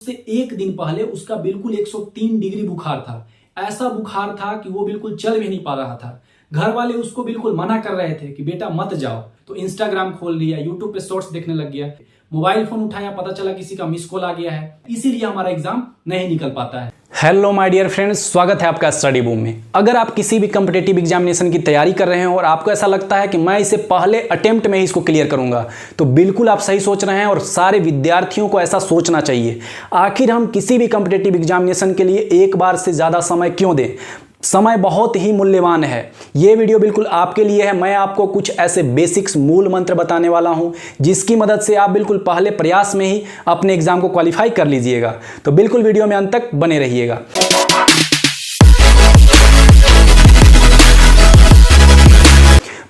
से एक दिन पहले उसका बिल्कुल 103 डिग्री बुखार था। ऐसा बुखार था कि वो बिल्कुल चल भी नहीं पा रहा था। घर वाले उसको बिल्कुल मना कर रहे थे कि बेटा मत जाओ, तो इंस्टाग्राम खोल लिया, यूट्यूब पे शॉर्ट्स देखने लग गया, मोबाइल फोन उठाया, पता चला किसी का मिस कॉल आ गया है, इसीलिए हमारा एग्जाम नहीं निकल पाता है। हेलो माय डियर फ्रेंड्स, स्वागत है आपका स्टडी बूम में। अगर आप किसी भी कॉम्पिटिटिव एग्जामिनेशन की तैयारी कर रहे हैं और आपको ऐसा लगता है कि मैं इसे पहले अटेम्प्ट में ही इसको क्लियर करूंगा, तो बिल्कुल आप सही सोच रहे हैं और सारे विद्यार्थियों को ऐसा सोचना चाहिए। आखिर हम किसी भी कॉम्पिटिटिव एग्जामिनेशन के लिए एक बार से ज़्यादा समय क्यों दें? समय बहुत ही मूल्यवान है। ये वीडियो बिल्कुल आपके लिए है। मैं आपको कुछ ऐसे बेसिक्स मूल मंत्र बताने वाला हूं जिसकी मदद से आप बिल्कुल पहले प्रयास में ही अपने एग्जाम को क्वालिफाई कर लीजिएगा। तो बिल्कुल वीडियो में अंत तक बने रहिएगा।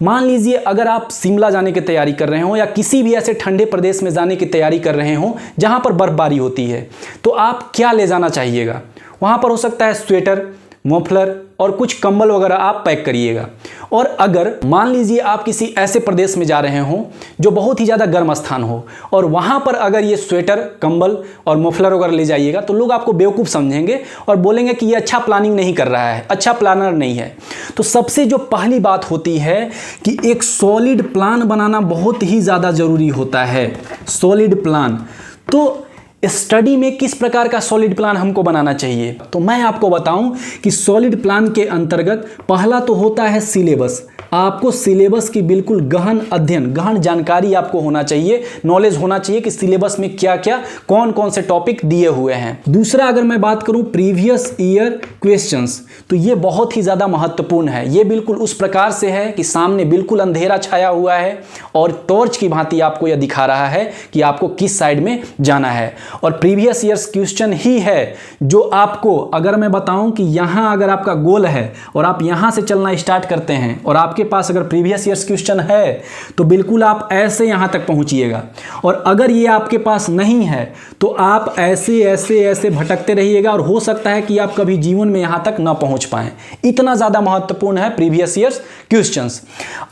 मान लीजिए अगर आप शिमला जाने की तैयारी कर रहे हो या किसी भी ऐसे ठंडे प्रदेश में जाने की तैयारी कर रहे हो जहां पर बर्फबारी होती है, तो आप क्या ले जाना चाहिएगा? वहां पर हो सकता है स्वेटर, मफलर और कुछ कंबल वगैरह आप पैक करिएगा। और अगर मान लीजिए आप किसी ऐसे प्रदेश में जा रहे हो जो बहुत ही ज़्यादा गर्म स्थान हो और वहाँ पर अगर ये स्वेटर, कंबल और मफलर वगैरह ले जाइएगा, तो लोग आपको बेवकूफ़ समझेंगे और बोलेंगे कि ये अच्छा प्लानिंग नहीं कर रहा है, अच्छा प्लानर नहीं है। तो सबसे जो पहली बात होती है कि एक सॉलिड प्लान बनाना बहुत ही ज़्यादा ज़रूरी होता है। सॉलिड प्लान, तो स्टडी में किस प्रकार का सॉलिड प्लान हमको बनाना चाहिए? तो मैं आपको बताऊं कि सॉलिड प्लान के अंतर्गत पहला तो होता है सिलेबस। आपको सिलेबस की बिल्कुल गहन अध्ययन, गहन जानकारी आपको होना चाहिए, नॉलेज होना चाहिए कि सिलेबस में क्या क्या, कौन कौन से टॉपिक दिए हुए हैं। दूसरा, अगर मैं बात करूं प्रीवियस ईयर क्वेश्चंस, तो ये बहुत ही ज़्यादा महत्वपूर्ण है। ये बिल्कुल उस प्रकार से है कि सामने बिल्कुल अंधेरा छाया हुआ है और टॉर्च की भांति आपको यह दिखा रहा है कि आपको किस साइड में जाना है। और प्रीवियस ईयर्स क्वेश्चन ही है जो आपको, अगर मैं बताऊं कि यहाँ अगर आपका गोल है और आप यहाँ से चलना स्टार्ट करते हैं और आपके पास अगर प्रीवियस ईयर्स क्वेश्चन है, तो बिल्कुल आप ऐसे यहाँ तक पहुँचिएगा। और अगर ये आपके पास नहीं है तो आप ऐसे ऐसे ऐसे भटकते रहिएगा और हो सकता है कि आप कभी जीवन में यहाँ तक ना पहुँच पाएँ। इतना ज़्यादा महत्वपूर्ण है प्रीवियस ईयर्स क्वेश्चंस।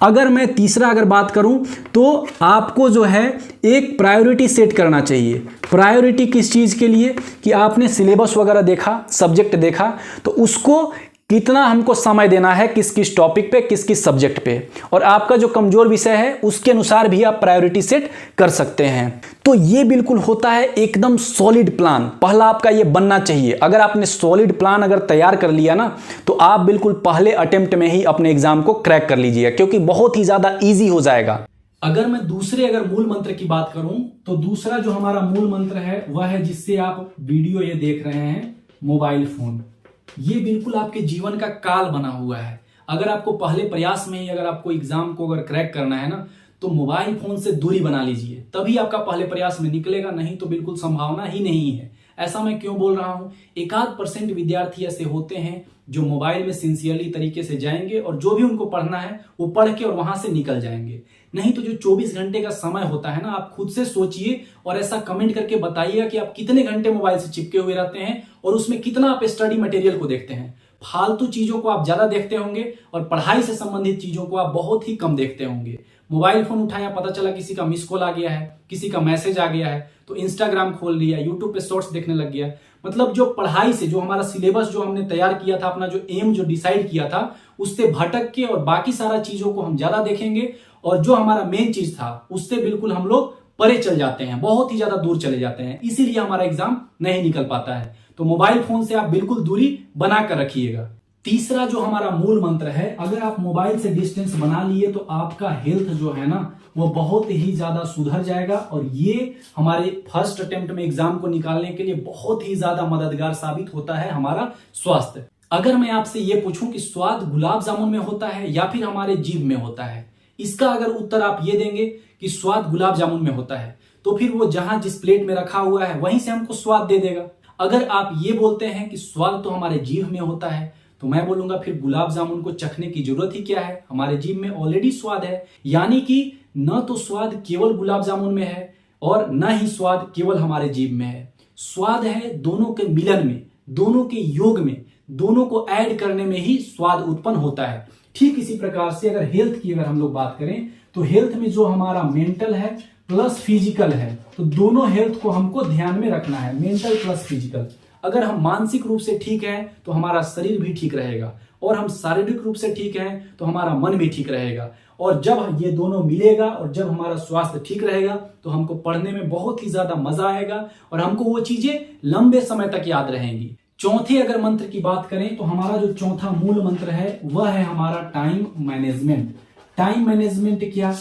अगर मैं तीसरा अगर बात करूँ, तो आपको जो है एक प्रायोरिटी सेट करना चाहिए। प्रायोरिटी किस चीज़ के लिए? कि आपने सिलेबस वगैरह देखा, सब्जेक्ट देखा, तो उसको कितना हमको समय देना है किस किस टॉपिक पे, किस किस सब्जेक्ट पे, और आपका जो कमजोर विषय है उसके अनुसार भी आप प्रायोरिटी सेट कर सकते हैं। तो ये बिल्कुल होता है एकदम सॉलिड प्लान। पहला आपका ये बनना चाहिए। अगर आपने सॉलिड प्लान अगर तैयार कर लिया ना, तो आप बिल्कुल पहले अटेम्प्ट में ही अपने एग्जाम को क्रैक कर लीजिएगा, क्योंकि बहुत ही ज़्यादा ईजी हो जाएगा। अगर मैं दूसरे मूल मंत्र की बात करूं, तो दूसरा जो हमारा मूल मंत्र है वह है जिससे आप वीडियो ये देख रहे हैं, मोबाइल फोन। ये बिल्कुल आपके जीवन का काल बना हुआ है। अगर आपको पहले प्रयास में ही अगर आपको एग्जाम को अगर क्रैक करना है ना, तो मोबाइल फोन से दूरी बना लीजिए, तभी आपका पहले प्रयास में निकलेगा, नहीं तो बिल्कुल संभावना ही नहीं है। ऐसा मैं क्यों बोल रहा हूं? 1% विद्यार्थी ऐसे होते हैं जो मोबाइल में सिंसियरली तरीके से जाएंगे और जो भी उनको पढ़ना है वो पढ़ के और वहां से निकल जाएंगे। नहीं तो जो 24 घंटे का समय होता है ना, आप खुद से सोचिए और ऐसा कमेंट करके बताइएगा कि आप कितने घंटे मोबाइल से चिपके हुए रहते हैं और उसमें कितना आप स्टडी मटेरियल को देखते हैं। फालतू चीजों को आप ज्यादा देखते होंगे और पढ़ाई से संबंधित चीजों को आप बहुत ही कम देखते होंगे। मोबाइल फोन उठाया, पता चला किसी का मिस कॉल आ गया है, किसी का मैसेज आ गया है, तो इंस्टाग्राम खोल लिया, यूट्यूब पे शॉर्ट्स देखने लग गया। मतलब जो पढ़ाई से, जो हमारा सिलेबस जो हमने तैयार किया था, अपना जो एम जो डिसाइड किया था, उससे भटक के और बाकी सारा चीजों को हम ज्यादा देखेंगे और जो हमारा मेन चीज था उससे बिल्कुल हम लोग परे चल जाते हैं, बहुत ही ज्यादा दूर चले जाते हैं। इसीलिए हमारा एग्जाम नहीं निकल पाता है। तो मोबाइल फोन से आप बिल्कुल दूरी बना कर रखिएगा। तीसरा जो हमारा मूल मंत्र है, अगर आप मोबाइल से डिस्टेंस बना लिए तो आपका हेल्थ जो है ना, वो बहुत ही ज्यादा सुधर जाएगा और ये हमारे फर्स्ट अटेम्प्ट में एग्जाम को निकालने के लिए बहुत ही ज्यादा मददगार साबित होता है हमारा स्वास्थ्य। अगर मैं आपसे ये पूछूं कि स्वाद गुलाब जामुन में होता है या फिर हमारे जीभ में होता है, इसका अगर उत्तर आप ये देंगे कि स्वाद गुलाब जामुन में होता है, तो फिर वो जहां जिस प्लेट में रखा हुआ है वहीं से हमको स्वाद दे देगा। अगर आप ये बोलते हैं कि स्वाद तो हमारे जीभ में होता है, तो मैं बोलूंगा फिर गुलाब जामुन को चखने की जरूरत ही क्या है, हमारे जीभ में ऑलरेडी स्वाद है। यानी कि न तो स्वाद केवल गुलाब जामुन में है और न ही स्वाद केवल हमारे जीभ में है। स्वाद है दोनों के मिलन में, दोनों के योग में, दोनों को ऐड करने में ही स्वाद उत्पन्न होता है। ठीक इसी प्रकार से अगर हेल्थ की अगर हम लोग बात करें, तो हेल्थ में जो हमारा मेंटल है प्लस फिजिकल है, तो दोनों हेल्थ को हमको ध्यान में रखना है, मेंटल प्लस फिजिकल। अगर हम मानसिक रूप से ठीक हैं तो हमारा शरीर भी ठीक रहेगा, और हम शारीरिक रूप से ठीक हैं तो हमारा मन भी ठीक रहेगा। और जब ये दोनों मिलेगा और जब हमारा स्वास्थ्य ठीक रहेगा तो हमको पढ़ने में बहुत ही ज्यादा मजा आएगा और हमको वो चीजें लंबे समय तक याद रहेंगी। चौथे अगर मंत्र की बात करें तो हमारा जो चौथा मूल मंत्र है वह है हमारा टाइम मैनेजमेंट। टाइम मैनेजमेंट क्या?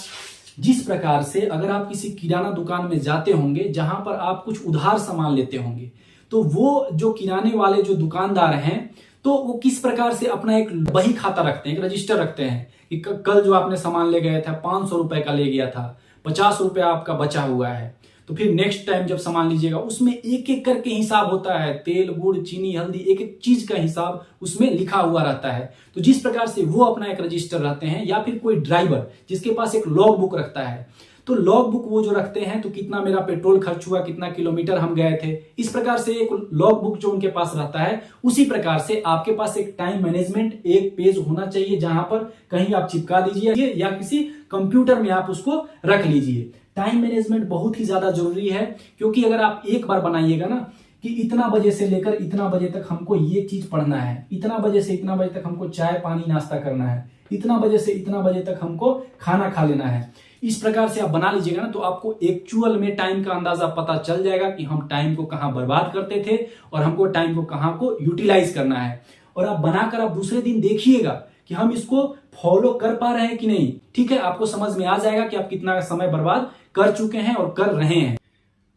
जिस प्रकार से अगर आप किसी किराना दुकान में जाते होंगे जहां पर आप कुछ उधार सामान लेते होंगे, तो वो जो किराने वाले जो दुकानदार हैं तो वो किस प्रकार से अपना एक बही खाता रखते हैं, एक रजिस्टर रखते हैं कि कल जो आपने सामान ले गए थे 500 रुपए का ले गया था, 50 रुपए आपका बचा हुआ है, तो फिर नेक्स्ट टाइम जब सामान लीजिएगा उसमें एक एक करके हिसाब होता है, तेल गुड़ चीनी हल्दी एक एक चीज का हिसाब उसमें लिखा हुआ रहता है। तो जिस प्रकार से वो अपना एक रजिस्टर रखते हैं, या फिर कोई ड्राइवर जिसके पास एक लॉग बुक रखता है, तो लॉग बुक वो जो रखते हैं तो कितना मेरा पेट्रोल खर्च हुआ, कितना किलोमीटर हम गए थे, इस प्रकार से एक लॉग बुक जो उनके पास रहता है, उसी प्रकार से आपके पास एक टाइम मैनेजमेंट एक पेज होना चाहिए जहां पर कहीं आप चिपका दीजिए या किसी कंप्यूटर में आप उसको रख लीजिए। टाइम मैनेजमेंट बहुत ही ज्यादा जरूरी है, क्योंकि अगर आप एक बार बनाइएगा ना कि इतना बजे से लेकर इतना बजे तक हमको ये चीज पढ़ना है, इतना बजे से इतना बजे तक हमको चाय पानी नाश्ता करना है, इतना बजे से इतना बजे तक हमको खाना खा लेना है, इस प्रकार से आप बना लीजिएगा ना तो आपको एक्चुअल में टाइम का अंदाजा पता चल जाएगा कि हम टाइम को कहां बर्बाद करते थे और हमको टाइम को कहां को यूटिलाइज करना है। और आप बनाकर आप दूसरे दिन देखिएगा कि हम इसको फॉलो कर पा रहे हैं कि नहीं। ठीक है, आपको समझ में आ जाएगा कि आप कितना समय बर्बाद कर चुके हैं और कर रहे हैं।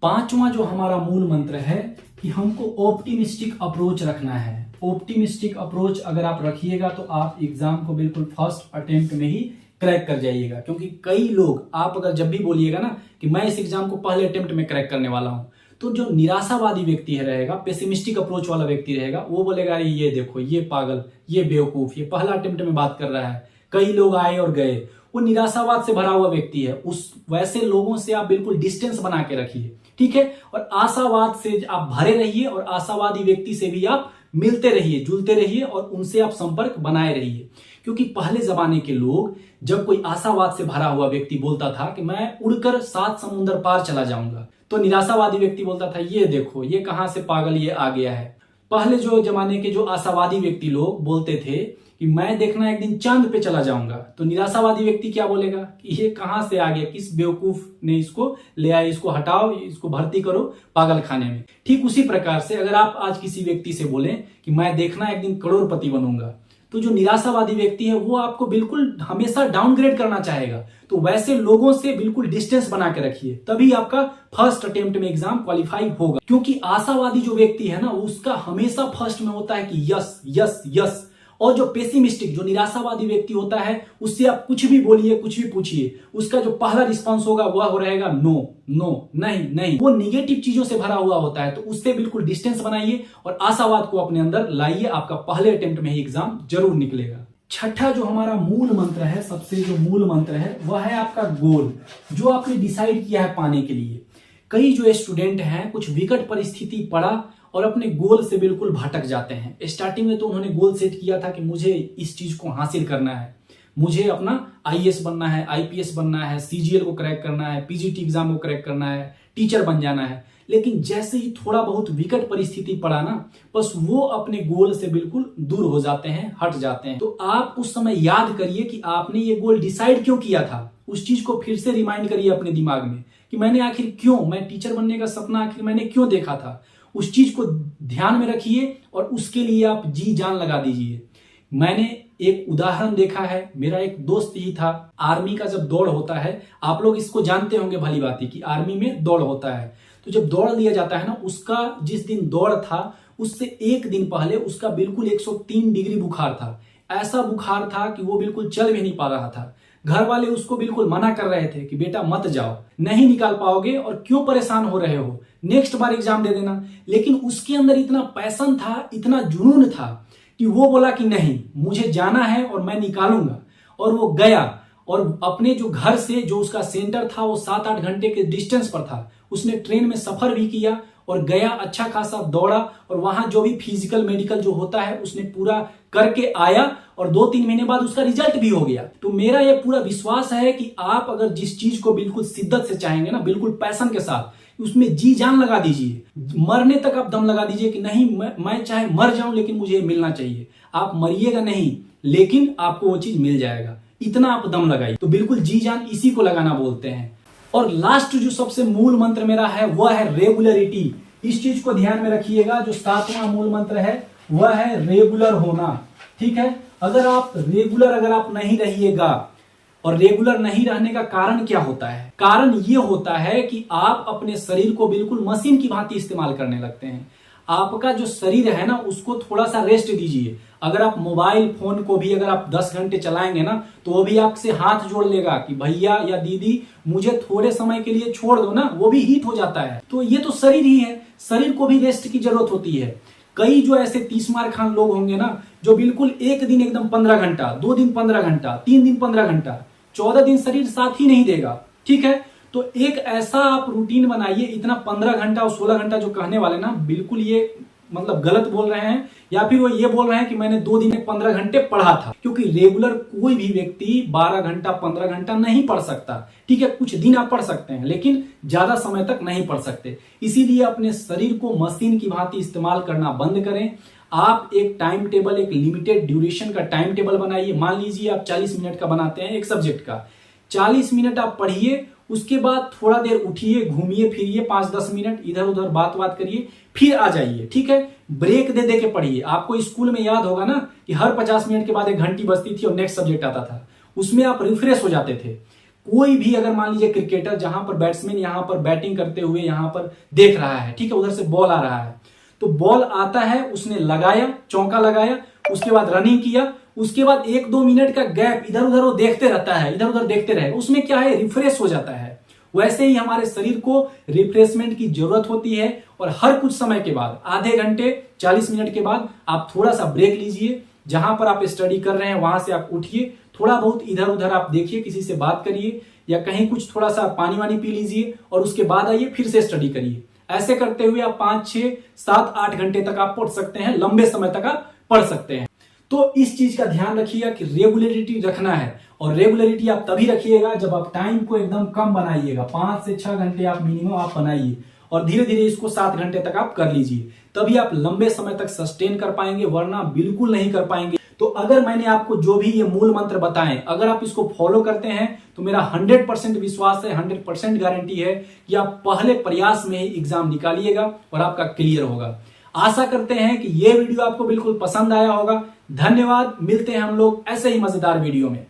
पांचवा जो हमारा मूल मंत्र है कि हमको ऑप्टिमिस्टिक अप्रोच रखना है। ऑप्टिमिस्टिक अप्रोच अगर आप रखिएगा तो आप एग्जाम को बिल्कुल फर्स्ट अटेम्प्ट में ही क्रैक कर जाइएगा। क्योंकि कई लोग, आप अगर जब भी बोलिएगा ना कि मैं इस एग्जाम को पहले अटेम्प्ट में क्रैक करने वाला हूं, तो जो निराशावादी व्यक्ति है रहेगा, पेसिमिस्टिक अप्रोच वाला व्यक्ति रहेगा, वो बोलेगा अरे ये देखो ये पागल, ये बेवकूफ, ये पहला अटेम्प्ट में बात कर रहा है, कई लोग आए और गए। वो निराशावाद से भरा हुआ व्यक्ति है, उस वैसे लोगों से आप बिल्कुल डिस्टेंस बना के रखिए। ठीक है, और आशावाद से आप भरे रहिए और आशावादी व्यक्ति से भी आप मिलते रहिए, जुलते रहिए और उनसे आप संपर्क बनाए रहिए। क्योंकि पहले जमाने के लोग, जब कोई आशावाद से भरा हुआ व्यक्ति बोलता था कि मैं उड़कर 7 समुंदर पार चला जाऊंगा, तो निराशावादी व्यक्ति बोलता था ये देखो ये कहां से पागल ये आ गया है। पहले जो जमाने के जो आशावादी व्यक्ति लोग बोलते थे कि मैं देखना एक दिन चांद पे चला जाऊंगा, तो निराशावादी व्यक्ति क्या बोलेगा कि ये कहां से आ गया, किस बेवकूफ ने इसको ले आया, इसको हटाओ, इसको भर्ती करो पागल खाने में। ठीक उसी प्रकार से अगर आप आज किसी व्यक्ति से बोलें कि मैं देखना एक दिन करोड़पति बनूंगा, तो जो निराशावादी व्यक्ति है वो आपको बिल्कुल हमेशा डाउनग्रेड करना चाहेगा। तो वैसे लोगों से बिल्कुल डिस्टेंस बना के रखिए, तभी आपका फर्स्ट अटेम्प्ट में एग्जाम क्वालिफाई होगा। क्योंकि आशावादी जो व्यक्ति है ना, उसका हमेशा फर्स्ट में होता है कि यस यस यस। और जो पेसिमिस्टिक, जो निराशावादी व्यक्ति होता है, उससे आप कुछ भी बोलिए, कुछ भी पूछिए, उसका जो पहला रिस्पांस होगा वह हो रहेगा नो नो, नहीं नहीं। वो निगेटिव चीजों से भरा हुआ होता है, तो उससे बिल्कुल डिस्टेंस बनाइए और आशावाद को अपने अंदर लाइए। आपका पहले अटेम्प्ट में ही एग्जाम जरूर निकलेगा। छठा जो हमारा मूल मंत्र है, सबसे जो मूल मंत्र है वह है आपका गोल, जो आपने डिसाइड किया है पाने के लिए। कई जो स्टूडेंट हैं कुछ विकट परिस्थिति पड़ा और अपने गोल से बिल्कुल भटक जाते हैं। स्टार्टिंग में तो उन्होंने गोल सेट किया था कि मुझे इस चीज को हासिल करना है, मुझे अपना आईएएस बनना है, आईपीएस बनना है, सीजीएल को क्रैक करना है, पीजीटी एग्जाम को क्रैक करना है, टीचर बन जाना है। लेकिन जैसे ही थोड़ा बहुत विकट परिस्थिति पड़ा ना, बस वो अपने गोल से बिल्कुल दूर हो जाते हैं, हट जाते हैं। तो आप उस समय याद करिए कि आपने ये गोल डिसाइड क्यों किया था। उस चीज को फिर से रिमाइंड करिए अपने दिमाग में कि मैंने आखिर क्यों, मैं टीचर बनने का सपना आखिर मैंने क्यों देखा था। उस चीज को ध्यान में रखिए और उसके लिए आप जी जान लगा दीजिए। मैंने एक उदाहरण देखा है, मेरा एक दोस्त ही था, आर्मी का जब दौड़ होता है, आप लोग इसको जानते होंगे भली बात कि आर्मी में दौड़ होता है, तो जब दौड़ दिया जाता है ना, उसका जिस दिन दौड़ था उससे एक दिन पहले उसका बिल्कुल 103 डिग्री बुखार था। ऐसा बुखार था कि वो बिल्कुल चल भी नहीं पा रहा था। घर वाले उसको बिल्कुल मना कर रहे थे कि बेटा मत जाओ, नहीं निकाल पाओगे और क्यों परेशान हो रहे हो, नेक्स्ट बार एग्जाम दे देना। लेकिन उसके अंदर इतना पैशन था, इतना जुनून था कि वो बोला कि नहीं, मुझे जाना है और मैं निकालूंगा। और वो गया और अपने जो घर से जो उसका सेंटर था वो 7-8 घंटे के डिस्टेंस पर था, उसने ट्रेन में सफर भी किया और गया, अच्छा खासा दौड़ा और वहां जो भी फिजिकल मेडिकल जो होता है उसने पूरा करके आया और 2-3 महीने बाद उसका रिजल्ट भी हो गया। तो मेरा ये पूरा विश्वास है कि आप अगर जिस चीज को बिल्कुल शिद्दत से चाहेंगे ना, बिल्कुल पैशन के साथ, उसमें जी जान लगा दीजिए, मरने तक आप दम लगा दीजिए कि नहीं मैं चाहे मर जाऊं लेकिन मुझे मिलना चाहिए। आप मरिएगा नहीं लेकिन आपको वो चीज मिल जाएगा, इतना आप दम लगाइए। तो बिल्कुल जी जान इसी को लगाना बोलते हैं। और लास्ट जो सबसे मूल मंत्र मेरा है वह है रेगुलरिटी। इस चीज को ध्यान में रखिएगा। जो 7वां मूल मंत्र है वह है रेगुलर होना। ठीक है, अगर आप नहीं रहिएगा, और रेगुलर नहीं रहने का कारण क्या होता है? कारण ये होता है कि आप अपने शरीर को बिल्कुल मशीन की भांति इस्तेमाल करने लगते हैं। आपका जो शरीर है ना उसको थोड़ा सा रेस्ट दीजिए। अगर आप मोबाइल फोन को भी अगर आप 10 घंटे चलाएंगे ना तो वो भी आपसे हाथ जोड़ लेगा कि भैया या दीदी मुझे थोड़े समय के लिए छोड़ दो ना, वो भी हीट हो जाता है। तो ये तो शरीर ही है, शरीर को भी रेस्ट की जरूरत होती है। कई जो ऐसे 30 मार खान लोग होंगे ना जो बिल्कुल एक दिन एकदम 15 घंटा, 2 दिन 15 घंटा, 3 दिन 15 घंटा, 14 दिन शरीर साथ ही नहीं देगा। ठीक है, तो एक ऐसा आप रूटीन बनाइए। इतना 15 घंटा और 16 घंटा जो कहने वाले ना बिल्कुल ये मतलब गलत बोल रहे हैं, या फिर वो ये बोल रहे हैं कि मैंने 2 दिन 15 घंटे पढ़ा था। क्योंकि रेगुलर कोई भी व्यक्ति 12 घंटा 15 घंटा नहीं पढ़ सकता। ठीक है, कुछ दिन आप पढ़ सकते हैं लेकिन ज्यादा समय तक नहीं पढ़ सकते। इसीलिए अपने शरीर को मशीन की भांति इस्तेमाल करना बंद करें। आप एक टाइम टेबल, एक लिमिटेड ड्यूरेशन का टाइम टेबल बनाइए। मान लीजिए आप 40 मिनट का बनाते हैं एक सब्जेक्ट का, 40 मिनट आप पढ़िए, उसके बाद थोड़ा देर उठिए, घूमिए फिरिए, 5-10 मिनट इधर उधर बात करिए, फिर आ जाइए। ठीक है, ब्रेक दे दे के पढ़िए। आपको स्कूल में याद होगा ना कि हर 50 मिनट के बाद एक घंटी बजती थी और नेक्स्ट सब्जेक्ट आता था, उसमें आप रिफ्रेश हो जाते थे। कोई भी अगर मान लीजिए क्रिकेटर जहां पर बैट्समैन यहां पर बैटिंग करते हुए यहां पर देख रहा है, ठीक है, उधर से बॉल आ रहा है, तो बॉल आता है, उसने लगाया, चौका लगाया, उसके बाद रनिंग किया, उसके बाद 1-2 मिनट का गैप इधर उधर वो देखते रहता है, इधर उधर देखते रहे, उसमें क्या है, रिफ्रेश हो जाता है। वैसे ही हमारे शरीर को रिफ्रेशमेंट की जरूरत होती है और हर कुछ समय के बाद, आधे घंटे 40 मिनट के बाद आप थोड़ा सा ब्रेक लीजिए। जहां पर आप स्टडी कर रहे हैं वहां से आप उठिए, थोड़ा बहुत इधर उधर आप देखिए, किसी से बात करिए या कहीं कुछ थोड़ा सा पानी वानी पी लीजिए और उसके बाद आइए फिर से स्टडी करिए। ऐसे करते हुए आप 5, 6, 7, 8 घंटे तक आप पढ़ सकते हैं, लंबे समय तक आप पढ़ सकते हैं। तो इस चीज का ध्यान रखिएगा कि रेगुलरिटी रखना है। और रेगुलरिटी आप तभी रखिएगा जब आप टाइम को एकदम कम बनाइएगा, 5 से 6 घंटे आप मिनिमम आप बनाइए और धीरे धीरे इसको 7 घंटे तक आप कर लीजिए। तभी आप लंबे समय तक सस्टेन कर पाएंगे, वरना बिल्कुल नहीं कर पाएंगे। तो अगर मैंने आपको जो भी ये मूल मंत्र बताएं, अगर आप इसको फॉलो करते हैं तो मेरा 100% विश्वास है, 100% गारंटी है कि आप पहले प्रयास में ही एग्जाम निकालिएगा और आपका क्लियर होगा। आशा करते हैं कि ये वीडियो आपको बिल्कुल पसंद आया होगा। धन्यवाद, मिलते हैं हम लोग ऐसे ही मजेदार वीडियो में।